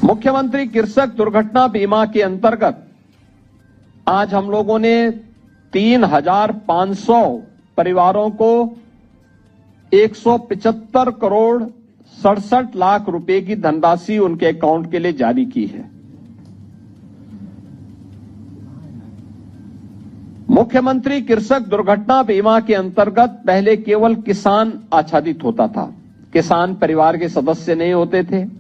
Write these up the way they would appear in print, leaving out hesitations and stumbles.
मुख्यमंत्री कृषक दुर्घटना बीमा के अंतर्गत आज हम लोगों ने 3,500 परिवारों को 175 करोड़ 67 लाख रुपए की धनराशि उनके अकाउंट के लिए जारी की है। मुख्यमंत्री कृषक दुर्घटना बीमा के अंतर्गत पहले केवल किसान आच्छादित होता था, किसान परिवार के सदस्य नहीं होते थे,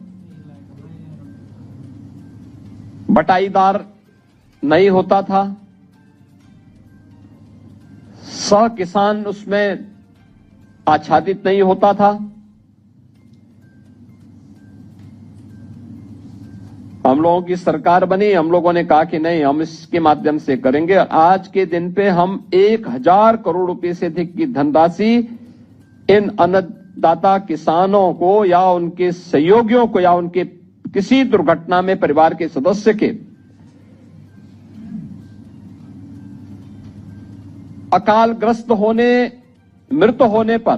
बटाईदार नहीं होता था, सह किसान उसमें आच्छादित नहीं होता था। हम लोगों की सरकार बनी, हम लोगों ने कहा कि नहीं, हम इसके माध्यम से करेंगे। आज के दिन पे हम 1,000 करोड़ रुपए से अधिक की धनराशि इन अन्नदाता किसानों को या उनके सहयोगियों को या उनके किसी दुर्घटना में परिवार के सदस्य के अकालग्रस्त होने, मृत होने पर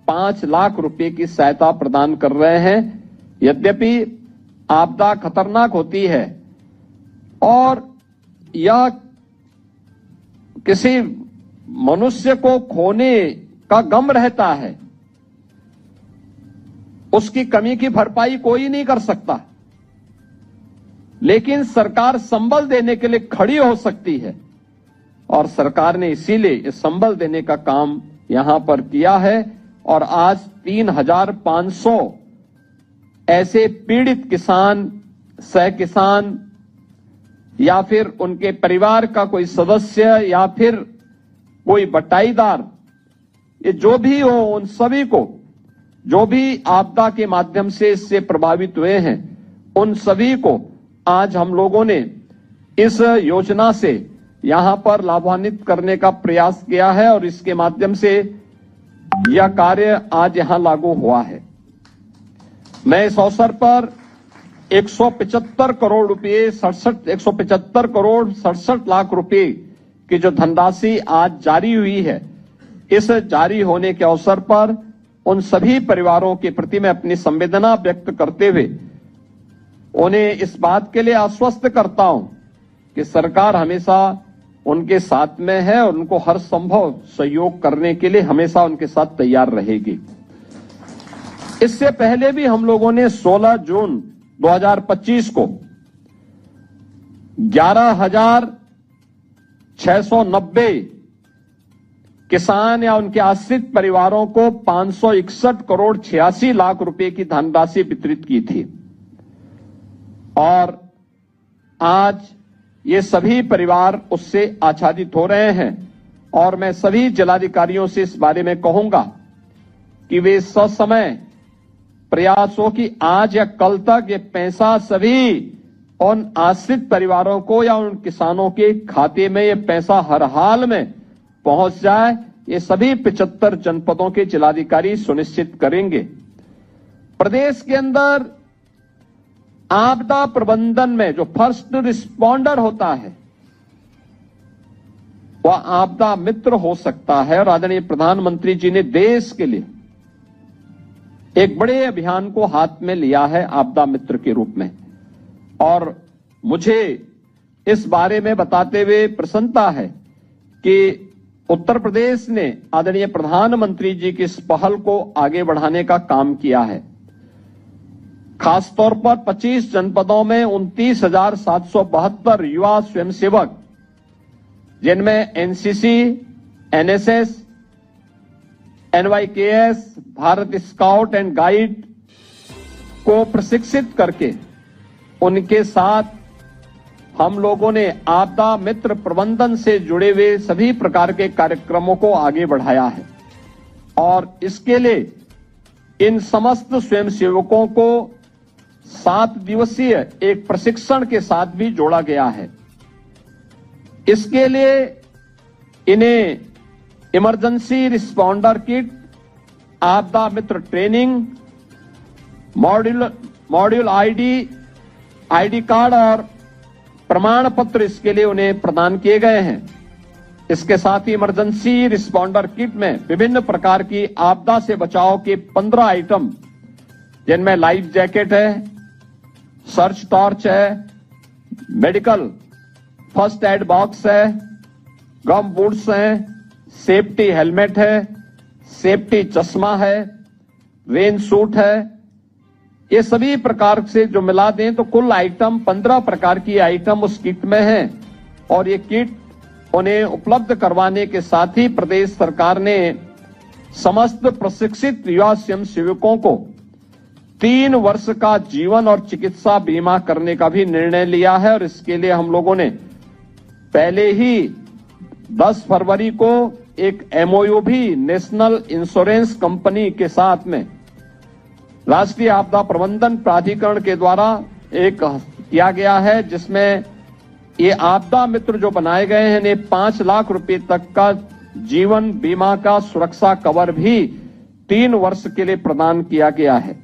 5 लाख रुपए की सहायता प्रदान कर रहे हैं। यद्यपि आपदा खतरनाक होती है और यह किसी मनुष्य को खोने का गम रहता है, उसकी कमी की भरपाई कोई नहीं कर सकता, लेकिन सरकार संबल देने के लिए खड़ी हो सकती है और सरकार ने इसीलिए इस संबल देने का काम यहां पर किया है। और आज 3,500 ऐसे पीड़ित किसान, सह किसान या फिर उनके परिवार का कोई सदस्य या फिर कोई बटाईदार, ये जो भी हो, उन सभी को जो भी आपदा के माध्यम से इससे प्रभावित हुए हैं, उन सभी को आज हम लोगों ने इस योजना से यहां पर लाभान्वित करने का प्रयास किया है और इसके माध्यम से यह कार्य आज यहां लागू हुआ है। मैं इस अवसर पर 175 करोड़ रुपए 175 करोड़ 67 लाख रुपए की जो धनराशि आज जारी हुई है, इस जारी होने के अवसर पर उन सभी परिवारों के प्रति मैं अपनी संवेदना व्यक्त करते हुए उन्हें इस बात के लिए आश्वस्त करता हूं कि सरकार हमेशा उनके साथ में है और उनको हर संभव सहयोग करने के लिए हमेशा उनके साथ तैयार रहेगी। इससे पहले भी हम लोगों ने 16 जून 2025 को 11,690 किसान या उनके आश्रित परिवारों को 561 करोड़ 86 लाख रुपए की धनराशि वितरित की थी और आज ये सभी परिवार उससे आच्छादित हो रहे हैं। और मैं सभी जिलाधिकारियों से इस बारे में कहूंगा कि वे ससमय प्रयास हो कि आज या कल तक ये पैसा सभी उन आश्रित परिवारों को या उन किसानों के खाते में ये पैसा हर हाल में पहुंच जाए। ये सभी 75 जनपदों के जिलाधिकारी सुनिश्चित करेंगे। प्रदेश के अंदर आपदा प्रबंधन में जो फर्स्ट रिस्पॉन्डर होता है वह आपदा मित्र हो सकता है और आदरणीय प्रधानमंत्री जी ने देश के लिए एक बड़े अभियान को हाथ में लिया है आपदा मित्र के रूप में। और मुझे इस बारे में बताते हुए प्रसन्नता है कि उत्तर प्रदेश ने आदरणीय प्रधानमंत्री जी की इस पहल को आगे बढ़ाने का काम किया है। खासतौर पर 25 जनपदों में 29,772 युवा स्वयंसेवक, जिनमें NCC, NSS, NYKS, Bharat scout and guide को प्रशिक्षित करके उनके साथ हम लोगों ने आपदा मित्र प्रबंधन से जुड़े हुए सभी प्रकार के कार्यक्रमों को आगे बढ़ाया है और इसके लिए इन समस्त स्वयंसेवकों को 7 दिवसीय एक प्रशिक्षण के साथ भी जोड़ा गया है। इसके लिए इन्हें इमरजेंसी रिस्पॉन्डर किट, आपदा मित्र ट्रेनिंग, मॉड्यूल आईडी कार्ड और प्रमाण पत्र इसके लिए उन्हें प्रदान किए गए हैं। इसके साथ ही इमरजेंसी रिस्पॉन्डर किट में विभिन्न प्रकार की आपदा से बचाव के 15 आइटम, जिनमें लाइफ जैकेट है, सर्च टॉर्च है, मेडिकल फर्स्ट एड बॉक्स है, गम बूट्स हैं, सेफ्टी हेलमेट है, सेफ्टी चश्मा है, रेन सूट है। ये सभी प्रकार से जो मिला दें तो कुल आइटम 15 प्रकार की आइटम उस किट में है और ये किट उन्हें उपलब्ध करवाने के साथ ही प्रदेश सरकार ने समस्त प्रशिक्षित युवा स्वयंसेवकों को 3 वर्ष का जीवन और चिकित्सा बीमा करने का भी निर्णय लिया है और इसके लिए हम लोगों ने पहले ही 10 फरवरी को एक एमओयू भी नेशनल इंश्योरेंस कंपनी के साथ में राष्ट्रीय आपदा प्रबंधन प्राधिकरण के द्वारा एक किया गया है, जिसमें ये आपदा मित्र जो बनाए गए हैं इन्हें 5 लाख रुपए तक का जीवन बीमा का सुरक्षा कवर भी 3 वर्ष के लिए प्रदान किया गया है।